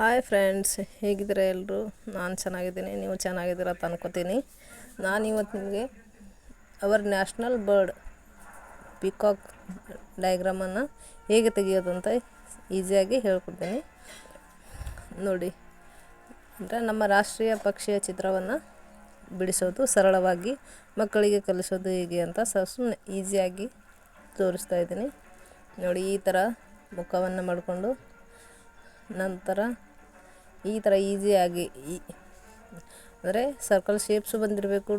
Hi friends, ಹೇಗಿದ್ದೀರಾ ಎಲ್ಲರೂ? ನಾನು ಚೆನ್ನಾಗಿದ್ದೀನಿ, ನೀವು ಚೆನ್ನಾಗಿದ್ದೀರಾ ಅಂತ ಅನ್ಕೋತೀನಿ. ಇವತ್ತು ನಿಮಗೆ ಅವರ್ ನ್ಯಾಷನಲ್ ಬರ್ಡ್ ಪಿಕಾಕ್ ಡಯಾಗ್ರಾಮನ್ನು ಹೇಗೆ ತೆಗೆಯೋದು ಅಂತ ಈಸಿಯಾಗಿ ಹೇಳ್ಕೊಡ್ತೀನಿ ನೋಡಿ. ಅಂದರೆ ನಮ್ಮ ರಾಷ್ಟ್ರೀಯ ಪಕ್ಷಿಯ ಚಿತ್ರವನ್ನು ಬಿಡಿಸೋದು ಸರಳವಾಗಿ ಮಕ್ಕಳಿಗೆ ಕಲಿಸೋದು ಹೇಗೆ ಅಂತ ಸುಮ್ಮನೆ ಈಸಿಯಾಗಿ ತೋರಿಸ್ತಾ ಇದ್ದೀನಿ ನೋಡಿ. ಈ ಥರ ಮುಖವನ್ನು ಮಾಡಿಕೊಂಡು ನಂತರ ಈ ಥರ ಈಸಿಯಾಗಿ ಅಂದರೆ ಸರ್ಕಲ್ ಶೇಪ್ಸು ಬಂದಿರಬೇಕು,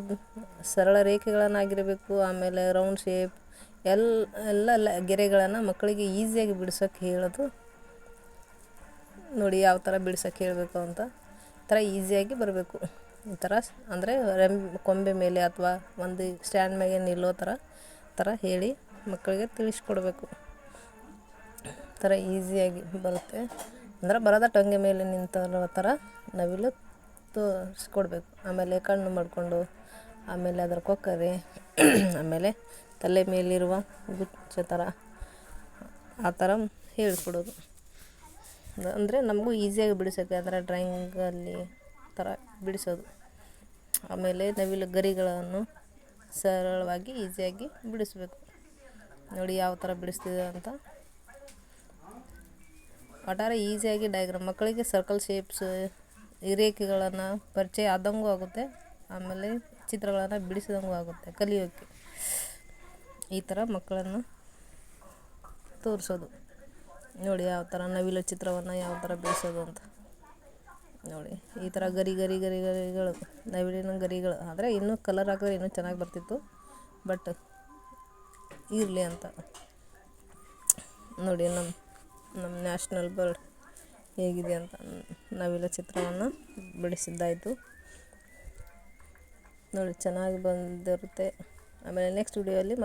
ಸರಳ ರೇಖೆಗಳನ್ನಾಗಿರಬೇಕು, ಆಮೇಲೆ ರೌಂಡ್ ಶೇಪ್ ಎಲ್ಲ ಗೆರೆಗಳನ್ನು ಮಕ್ಕಳಿಗೆ ಈಸಿಯಾಗಿ ಬಿಡಿಸೋಕ್ಕೆ ಹೇಳೋದು ನೋಡಿ. ಯಾವ ಥರ ಬಿಡಿಸೋಕ್ಕೆ ಹೇಳಬೇಕು ಅಂತ ಈ ಥರ ಈಸಿಯಾಗಿ ಬರಬೇಕು. ಈ ಥರ ಅಂದರೆ ಕೊಂಬೆ ಮೇಲೆ ಅಥವಾ ಒಂದು ಸ್ಟ್ಯಾಂಡ್ ಮೇಲೆ ನಿಲ್ಲೋ ಥರ ಹೇಳಿ ಮಕ್ಕಳಿಗೆ ತಿಳಿಸ್ಕೊಡ್ಬೇಕು. ಈ ಥರ ಈಸಿಯಾಗಿ ಬರುತ್ತೆ. ಅಂದರೆ ಬರದ ಟೊಂಗೆ ಮೇಲೆ ನಿಂತಿರೋ ಥರ ನವಿಲು ತೋರಿಸ್ಕೊಡ್ಬೇಕು. ಆಮೇಲೆ ಕಣ್ಣು ಮಾಡಿಕೊಂಡು, ಆಮೇಲೆ ಅದರ ಕೊಕ್ಕರೆ, ಆಮೇಲೆ ತಲೆ ಮೇಲಿರುವ ಗುಚ್ಚ ಥರ ಆ ಥರ ಹೇಳ್ಕೊಡೋದು. ಅಂದರೆ ನಮಗೂ ಈಸಿಯಾಗಿ ಬಿಡಿಸೋಕ್ಕೆ, ಅಂದರೆ ಡ್ರಾಯಿಂಗಲ್ಲಿ ಥರ ಬಿಡಿಸೋದು. ಆಮೇಲೆ ನವಿಲು ಗರಿಗಳನ್ನು ಸರಳವಾಗಿ ಈಸಿಯಾಗಿ ಬಿಡಿಸ್ಬೇಕು ನೋಡಿ. ಯಾವ ಥರ ಬಿಡಿಸ್ತಿದೆ ಅಂತ ಒಟ್ಟಾರೆ ಈಸಿಯಾಗಿ ಡಯಾಗ್ರಾಮ್ ಮಕ್ಕಳಿಗೆ ಸರ್ಕಲ್ ಶೇಪ್ಸ್ ಈ ರೇಖೆಗಳನ್ನು ಪರಿಚಯ ಆದಂಗೂ ಆಗುತ್ತೆ, ಆಮೇಲೆ ಚಿತ್ರಗಳನ್ನು ಬಿಡಿಸಿದಂಗೂ ಆಗುತ್ತೆ ಕಲಿಯೋಕ್ಕೆ. ಈ ಥರ ಮಕ್ಕಳನ್ನು ತೋರಿಸೋದು ನೋಡಿ. ಯಾವ ಥರ ನವಿಲು ಚಿತ್ರವನ್ನು ಯಾವ ಥರ ಬಿಡಿಸೋದು ಅಂತ ನೋಡಿ. ಈ ಥರ ಗರಿಗಳು ನವಿಲಿನ ಗರಿಗಳು ಆದರೆ ಇನ್ನೂ ಕಲರ್ ಹಾಕಿದ್ರೆ ಇನ್ನೂ ಚೆನ್ನಾಗಿ ಬರ್ತಿತ್ತು, ಬಟ್ ಇರಲಿ ಅಂತ ನೋಡಿ. ನಮ್ಮ ನ್ಯಾಷನಲ್ ಬರ್ಡ್ ಹೇಗಿದೆ ಅಂತ ನವಿಲ ಚಿತ್ರವನ್ನು ಬಿಡಿಸಿದ್ದಾಯಿತು ನೋಡಿ. ಚೆನ್ನಾಗಿ ಬಂದಿರುತ್ತೆ. ಆಮೇಲೆ ನೆಕ್ಸ್ಟ್ ವಿಡಿಯೋಲ್ಲಿ